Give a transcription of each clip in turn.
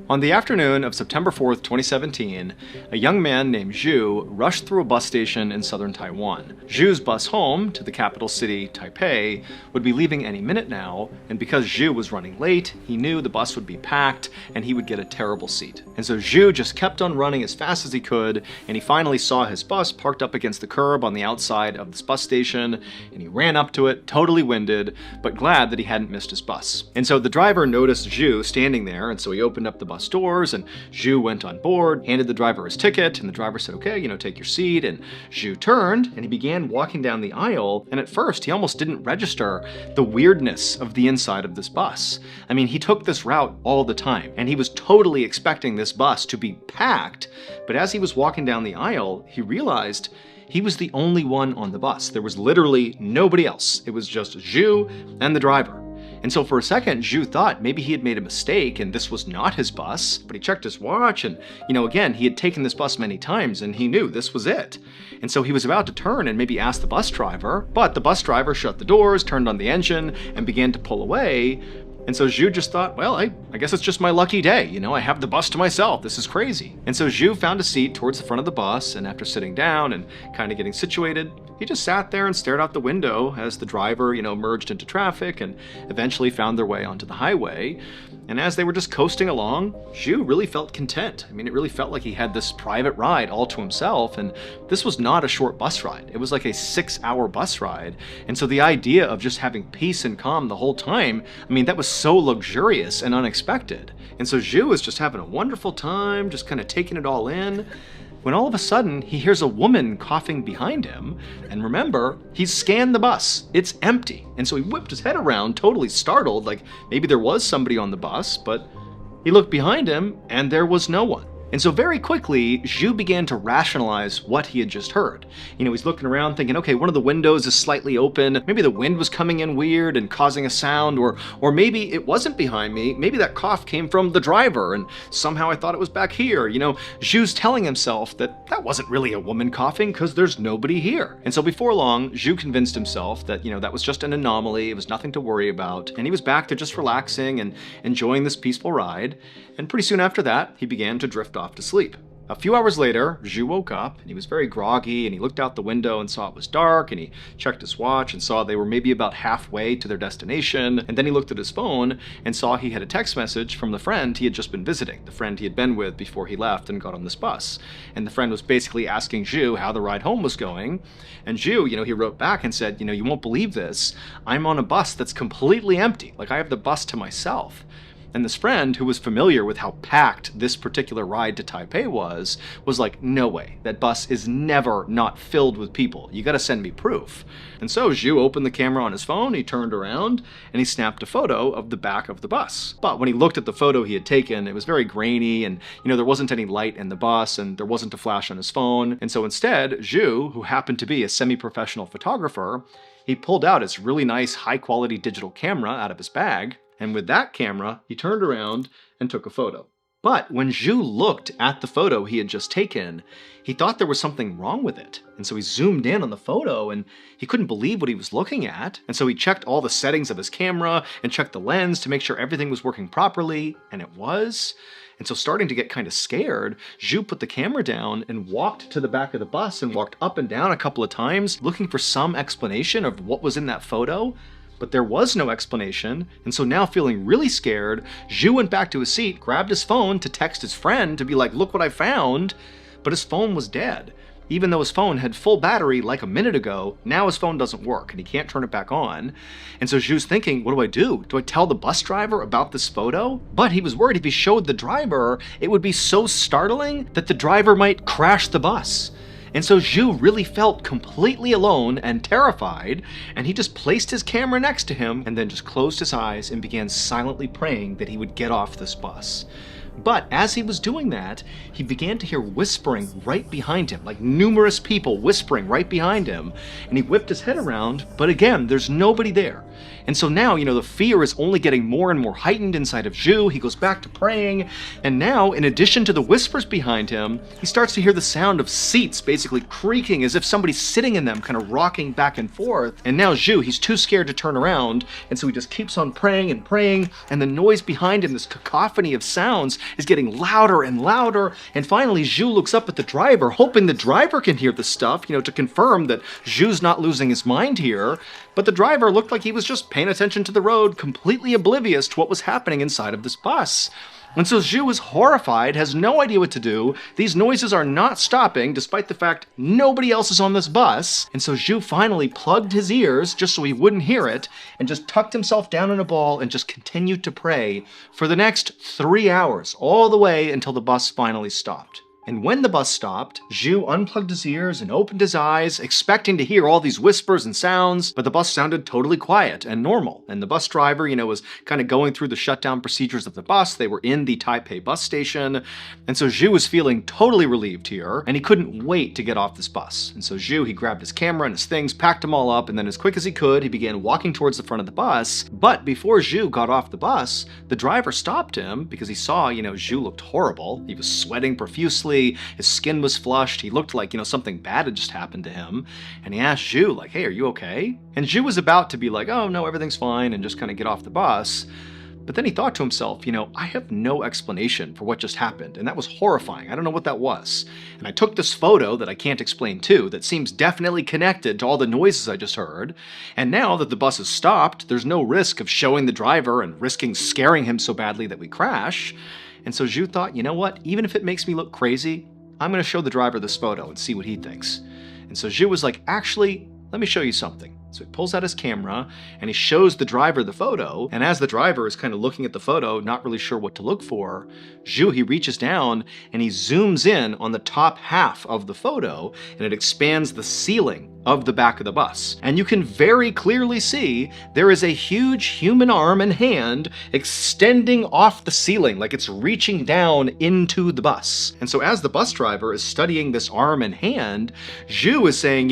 On the afternoon of September 4th, 2017, a young man named Zhu rushed through a bus station in southern Taiwan. Zhu's bus home to the capital city, Taipei, would be leaving any minute now, and because Zhu was running late, he knew the bus would be packed and he would get a terrible seat. And so Zhu just kept on running as fast as he could, and he finally saw his bus parked up against the curb on the outside of this bus station, and he ran up to it, totally winded, but glad that he hadn't missed his bus. And so the driver noticed Zhu standing there, and so he opened up the bus doors, and Zhu went on board, handed the driver his ticket, and the driver said, okay, take your seat, and Zhu turned, and he began walking down the aisle, and at first he almost didn't register the weirdness of the inside of this bus. I mean, he took this route all the time, and he was totally expecting this bus to be packed, but as he was walking down the aisle, he realized he was the only one on the bus. There was literally nobody else. It was just Zhu and the driver. And so for a second, Zhu thought maybe he had made a mistake and this was not his bus, but he checked his watch and, again, he had taken this bus many times and he knew this was it. And so he was about to turn and maybe ask the bus driver, but the bus driver shut the doors, turned on the engine, and began to pull away. And so Zhu just thought, well, I guess it's just my lucky day. I have the bus to myself. This is crazy. And so Zhu found a seat towards the front of the bus, and after sitting down and kind of getting situated, he just sat there and stared out the window as the driver, merged into traffic and eventually found their way onto the highway. And as they were just coasting along, Zhu really felt content. I mean, it really felt like he had this private ride all to himself, and this was not a short bus ride. It was like a 6-hour bus ride. And so the idea of just having peace and calm the whole time, I mean, that was so luxurious and unexpected. And so Zhu was just having a wonderful time, just kind of taking it all in, when all of a sudden he hears a woman coughing behind him. And remember, he's scanned the bus. It's empty. And so he whipped his head around, totally startled, like maybe there was somebody on the bus, but he looked behind him and there was no one. And so very quickly, Zhu began to rationalize what he had just heard. He's looking around thinking, okay, one of the windows is slightly open. Maybe the wind was coming in weird and causing a sound, or maybe it wasn't behind me. Maybe that cough came from the driver and somehow I thought it was back here. Zhu's telling himself that wasn't really a woman coughing because there's nobody here. And so before long, Zhu convinced himself that, that was just an anomaly. It was nothing to worry about. And he was back to just relaxing and enjoying this peaceful ride. And pretty soon after that, he began to drift off to sleep. A few hours later, Zhu woke up and he was very groggy and he looked out the window and saw it was dark and he checked his watch and saw they were maybe about halfway to their destination. And then he looked at his phone and saw he had a text message from the friend he had just been visiting, the friend he had been with before he left and got on this bus. And the friend was basically asking Zhu how the ride home was going. And Zhu, he wrote back and said, you won't believe this. I'm on a bus that's completely empty. Like I have the bus to myself. And this friend, who was familiar with how packed this particular ride to Taipei was like, no way, that bus is never not filled with people. You gotta send me proof. And so Zhu opened the camera on his phone, he turned around, and he snapped a photo of the back of the bus. But when he looked at the photo he had taken, it was very grainy, and there wasn't any light in the bus, and there wasn't a flash on his phone. And so instead, Zhu, who happened to be a semi-professional photographer, he pulled out his really nice high-quality digital camera out of his bag, and with that camera, he turned around and took a photo. But when Zhu looked at the photo he had just taken, he thought there was something wrong with it. And so he zoomed in on the photo and he couldn't believe what he was looking at. And so he checked all the settings of his camera and checked the lens to make sure everything was working properly, and it was. And so starting to get kind of scared, Zhu put the camera down and walked to the back of the bus and walked up and down a couple of times looking for some explanation of what was in that photo. But there was no explanation, and so now feeling really scared, Zhu went back to his seat, grabbed his phone to text his friend to be like, look what I found, but his phone was dead. Even though his phone had full battery like a minute ago, now his phone doesn't work and he can't turn it back on. And so Zhu's thinking, what do I do? Do I tell the bus driver about this photo? But he was worried if he showed the driver, it would be so startling that the driver might crash the bus. And so Zhu really felt completely alone and terrified, and he just placed his camera next to him and then just closed his eyes and began silently praying that he would get off this bus. But as he was doing that, he began to hear whispering right behind him, like numerous people whispering right behind him. And he whipped his head around, but again, there's nobody there. And so now, the fear is only getting more and more heightened inside of Zhu. He goes back to praying. And now, in addition to the whispers behind him, he starts to hear the sound of seats basically creaking as if somebody's sitting in them, kind of rocking back and forth. And now Zhu, he's too scared to turn around. And so he just keeps on praying and praying. And the noise behind him, this cacophony of sounds, is getting louder and louder. And finally, Zhu looks up at the driver, hoping the driver can hear the stuff, to confirm that Zhu's not losing his mind here. But the driver looked like he was just paying attention to the road, completely oblivious to what was happening inside of this bus. And so Zhu is horrified, has no idea what to do. These noises are not stopping, despite the fact nobody else is on this bus. And so Zhu finally plugged his ears just so he wouldn't hear it, and just tucked himself down in a ball and just continued to pray for the next 3 hours, all the way until the bus finally stopped. And when the bus stopped, Zhu unplugged his ears and opened his eyes, expecting to hear all these whispers and sounds, but the bus sounded totally quiet and normal. And the bus driver, was kind of going through the shutdown procedures of the bus. They were in the Taipei bus station. And so Zhu was feeling totally relieved here, and he couldn't wait to get off this bus. And so Zhu, he grabbed his camera and his things, packed them all up, and then as quick as he could, he began walking towards the front of the bus. But before Zhu got off the bus, the driver stopped him because he saw, Zhu looked horrible. He was sweating profusely. His skin was flushed. He looked like, something bad had just happened to him. And he asked Zhu, like, hey, are you okay? And Zhu was about to be like, oh, no, everything's fine, and just kind of get off the bus. But then he thought to himself, I have no explanation for what just happened, and that was horrifying. I don't know what that was. And I took this photo that I can't explain too, that seems definitely connected to all the noises I just heard. And now that the bus has stopped, there's no risk of showing the driver and risking scaring him so badly that we crash. And so Zhu thought, you know what, even if it makes me look crazy, I'm going to show the driver this photo and see what he thinks. And so Zhu was like, actually, let me show you something. So he pulls out his camera and he shows the driver the photo. And as the driver is kind of looking at the photo, not really sure what to look for, Zhu, he reaches down and he zooms in on the top half of the photo, and it expands the ceiling of the back of the bus. And you can very clearly see there is a huge human arm and hand extending off the ceiling, like it's reaching down into the bus. And so as the bus driver is studying this arm and hand, Zhu is saying,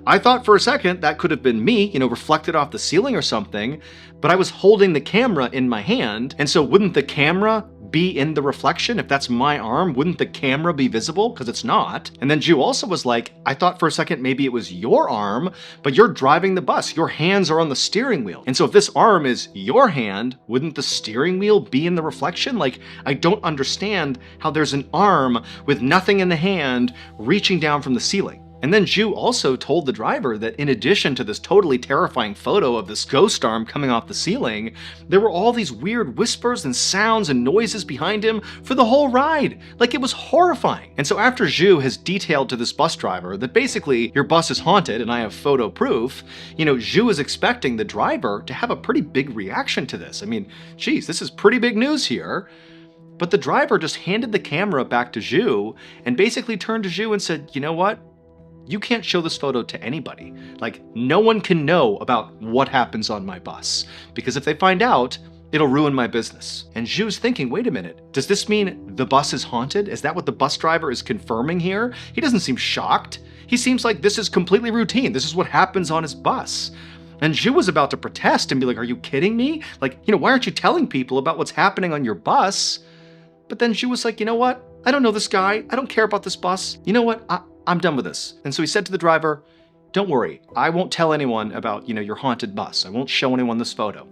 I thought for a second that could have been me, reflected off the ceiling or something, but I was holding the camera in my hand, and so wouldn't the camera be in the reflection? If that's my arm, wouldn't the camera be visible? Because it's not. And then Zhu also was like, I thought for a second maybe it was your arm, but you're driving the bus. Your hands are on the steering wheel. And so if this arm is your hand, wouldn't the steering wheel be in the reflection? Like, I don't understand how there's an arm with nothing in the hand reaching down from the ceiling. And then Zhu also told the driver that in addition to this totally terrifying photo of this ghost arm coming off the ceiling, there were all these weird whispers and sounds and noises behind him for the whole ride. Like, it was horrifying. And so after Zhu has detailed to this bus driver that basically your bus is haunted and I have photo proof, Zhu is expecting the driver to have a pretty big reaction to this. I mean, geez, this is pretty big news here. But the driver just handed the camera back to Zhu and basically turned to Zhu and said, you know what? You can't show this photo to anybody. Like, no one can know about what happens on my bus, because if they find out, it'll ruin my business. And Zhu's thinking, wait a minute, does this mean the bus is haunted? Is that what the bus driver is confirming here? He doesn't seem shocked. He seems like this is completely routine. This is what happens on his bus. And Zhu was about to protest and be like, are you kidding me? Like, why aren't you telling people about what's happening on your bus? But then Zhu was like, you know what? I don't know this guy. I don't care about this bus. You know what? I'm done with this. And so he said to the driver, don't worry, I won't tell anyone about, your haunted bus. I won't show anyone this photo.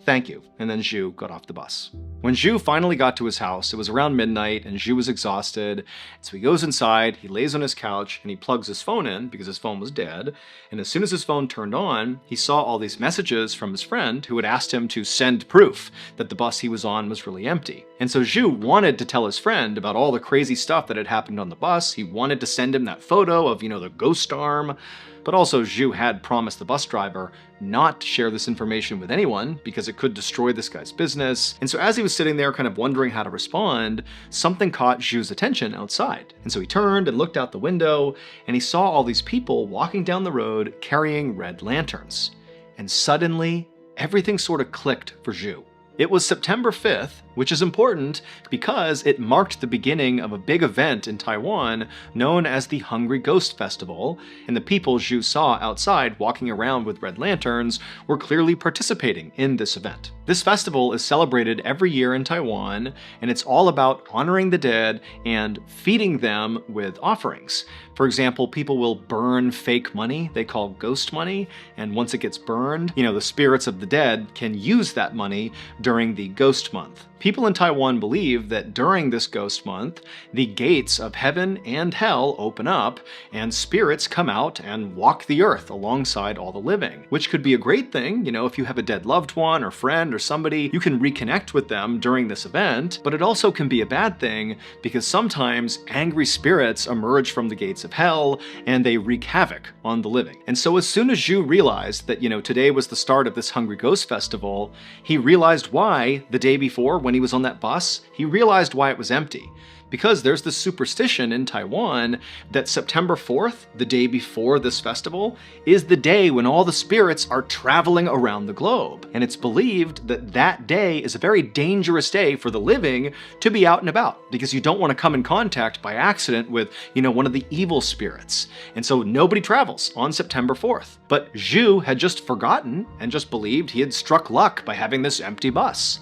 Thank you. And then Zhu got off the bus. When Zhu finally got to his house, it was around midnight and Zhu was exhausted. So he goes inside, he lays on his couch, and he plugs his phone in because his phone was dead. And as soon as his phone turned on, he saw all these messages from his friend who had asked him to send proof that the bus he was on was really empty. And so Zhu wanted to tell his friend about all the crazy stuff that had happened on the bus. He wanted to send him that photo of, the ghost arm. But also Zhu had promised the bus driver not to share this information with anyone because it could destroy this guy's business. And so as he was sitting there kind of wondering how to respond, something caught Zhu's attention outside. And so he turned and looked out the window and he saw all these people walking down the road carrying red lanterns. And suddenly, everything sort of clicked for Zhu. It was September 5th, which is important because it marked the beginning of a big event in Taiwan known as the Hungry Ghost Festival, and the people Zhu saw outside walking around with red lanterns were clearly participating in this event. This festival is celebrated every year in Taiwan, and it's all about honoring the dead and feeding them with offerings. For example, people will burn fake money they call ghost money, and once it gets burned, the spirits of the dead can use that money during the ghost month. People in Taiwan believe that during this ghost month, the gates of heaven and hell open up, and spirits come out and walk the earth alongside all the living, which could be a great thing. If you have a dead loved one or friend or somebody, you can reconnect with them during this event, but it also can be a bad thing because sometimes angry spirits emerge from the gates of hell and they wreak havoc on the living. And so as soon as Zhu realized that, today was the start of this Hungry Ghost Festival, he realized why the day before when he was on that bus, he realized why it was empty. Because there's this superstition in Taiwan that September 4th, the day before this festival, is the day when all the spirits are traveling around the globe. And it's believed that that day is a very dangerous day for the living to be out and about, because you don't want to come in contact by accident with, one of the evil spirits. And so nobody travels on September 4th. But Zhu had just forgotten and just believed he had struck luck by having this empty bus.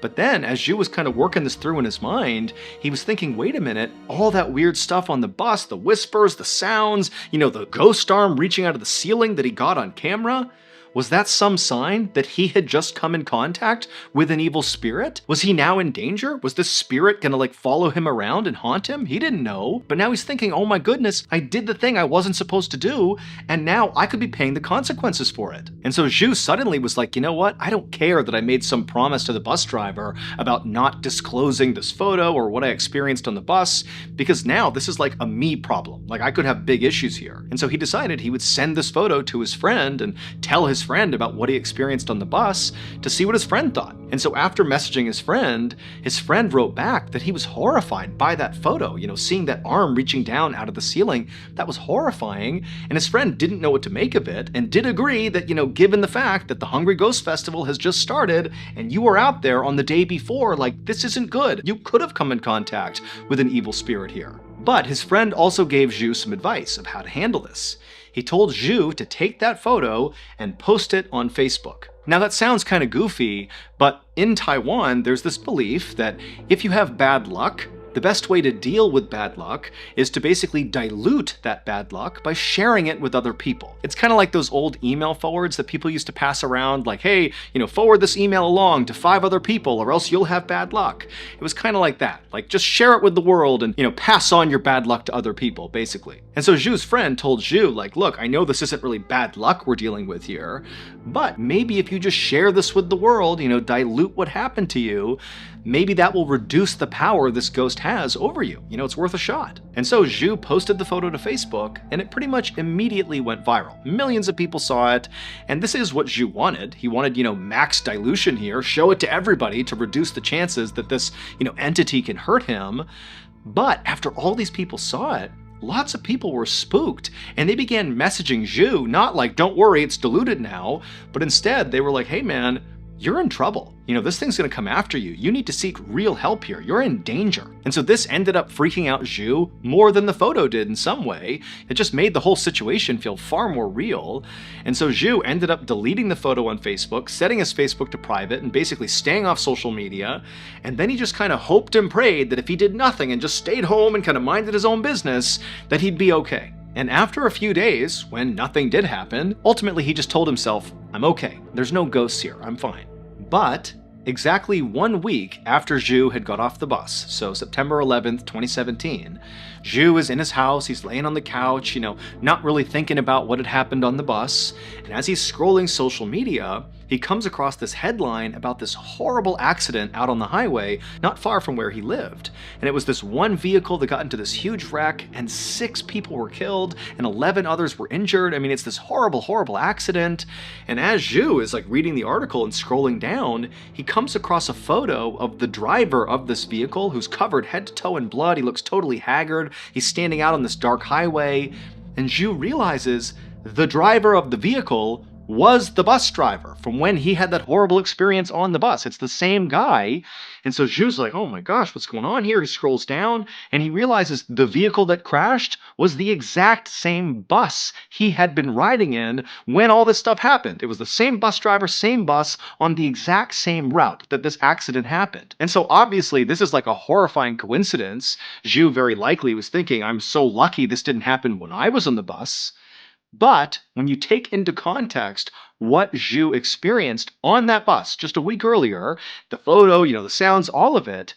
But then, as Zhu was kind of working this through in his mind, he was thinking, wait a minute, all that weird stuff on the bus, the whispers, the sounds, the ghost arm reaching out of the ceiling that he got on camera, was that some sign that he had just come in contact with an evil spirit? Was he now in danger? Was this spirit gonna follow him around and haunt him? He didn't know. But now he's thinking, oh my goodness, I did the thing I wasn't supposed to do, and now I could be paying the consequences for it. And so Zhu suddenly was like, you know what? I don't care that I made some promise to the bus driver about not disclosing this photo or what I experienced on the bus, because now this is like a me problem. I could have big issues here. And so he decided he would send this photo to his friend and tell his friend about what he experienced on the bus to see what his friend thought. And so after messaging his friend wrote back that he was horrified by that photo, seeing that arm reaching down out of the ceiling, that was horrifying. And his friend didn't know what to make of it and did agree that, given the fact that the Hungry Ghost Festival has just started and you were out there on the day before, this isn't good. You could have come in contact with an evil spirit here. But his friend also gave Zhu some advice of how to handle this. He told Zhu to take that photo and post it on Facebook. Now that sounds kind of goofy, but in Taiwan, there's this belief that if you have bad luck, the best way to deal with bad luck is to basically dilute that bad luck by sharing it with other people. It's kind of like those old email forwards that people used to pass around, like, hey, forward this email along to 5 other people or else you'll have bad luck. It was kind of like that. Just share it with the world and, pass on your bad luck to other people, basically. And so Zhu's friend told Zhu, look, I know this isn't really bad luck we're dealing with here, but maybe if you just share this with the world, dilute what happened to you, maybe that will reduce the power this ghost has over you. It's worth a shot. And so Zhu posted the photo to Facebook, and it pretty much immediately went viral. Millions of people saw it, and this is what Zhu wanted. He wanted, max dilution here, show it to everybody to reduce the chances that this, entity can hurt him. But after all these people saw it, lots of people were spooked, and they began messaging Zhu, not like, don't worry, it's diluted now, but instead they were like, hey man, you're in trouble. This thing's gonna come after you. You need to seek real help here. You're in danger. And so this ended up freaking out Zhu more than the photo did in some way. It just made the whole situation feel far more real. And so Zhu ended up deleting the photo on Facebook, setting his Facebook to private, and basically staying off social media. And then he just kind of hoped and prayed that if he did nothing and just stayed home and kind of minded his own business, that he'd be okay. And after a few days, when nothing did happen, ultimately he just told himself, I'm okay. There's no ghosts here. I'm fine. But exactly 1 week after Zhu had got off the bus, so September 11th, 2017, Zhu is in his house, he's laying on the couch, not really thinking about what had happened on the bus, and as he's scrolling social media, he comes across this headline about this horrible accident out on the highway not far from where he lived. And it was this one vehicle that got into this huge wreck, and 6 people were killed and 11 others were injured. I mean, it's this horrible, horrible accident. And as Zhu is reading the article and scrolling down, he comes across a photo of the driver of this vehicle who's covered head to toe in blood. He looks totally haggard. He's standing out on this dark highway. And Zhu realizes the driver of the vehicle was the bus driver from when he had that horrible experience on the bus. It's the same guy. And so Zhu's like, oh my gosh, what's going on here? He scrolls down and he realizes the vehicle that crashed was the exact same bus he had been riding in when all this stuff happened. It was the same bus driver, same bus on the exact same route that this accident happened. And so obviously this is like a horrifying coincidence. Zhu very likely was thinking, I'm so lucky this didn't happen when I was on the bus. But when you take into context what Zhu experienced on that bus just a week earlier, the photo, the sounds, all of it,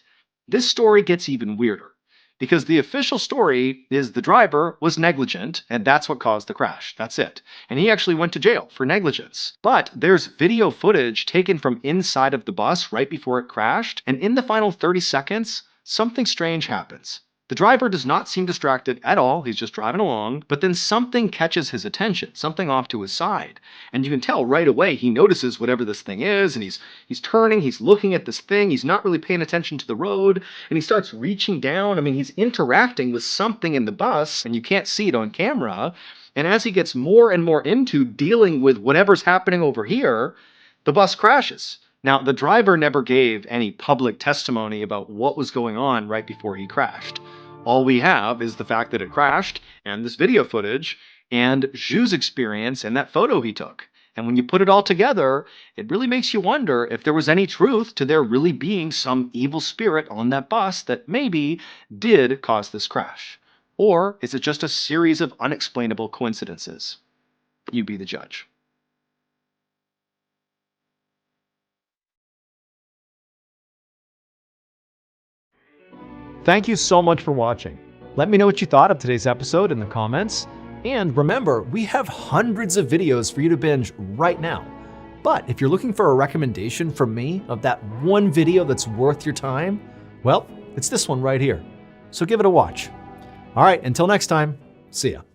this story gets even weirder. Because the official story is the driver was negligent, and that's what caused the crash. That's it. And he actually went to jail for negligence. But there's video footage taken from inside of the bus right before it crashed, and in the final 30 seconds, something strange happens. The driver does not seem distracted at all, he's just driving along, but then something catches his attention, something off to his side. And you can tell right away he notices whatever this thing is, and he's turning, he's looking at this thing, he's not really paying attention to the road, and he starts reaching down. I mean, he's interacting with something in the bus, and you can't see it on camera. And as he gets more and more into dealing with whatever's happening over here, the bus crashes. Now, the driver never gave any public testimony about what was going on right before he crashed. All we have is the fact that it crashed, and this video footage, and Zhu's experience and that photo he took. And when you put it all together, it really makes you wonder if there was any truth to there really being some evil spirit on that bus that maybe did cause this crash. Or is it just a series of unexplainable coincidences? You be the judge. Thank you so much for watching. Let me know what you thought of today's episode in the comments. And remember, we have hundreds of videos for you to binge right now. But if you're looking for a recommendation from me of that one video that's worth your time, well, it's this one right here. So give it a watch. All right, until next time, see ya.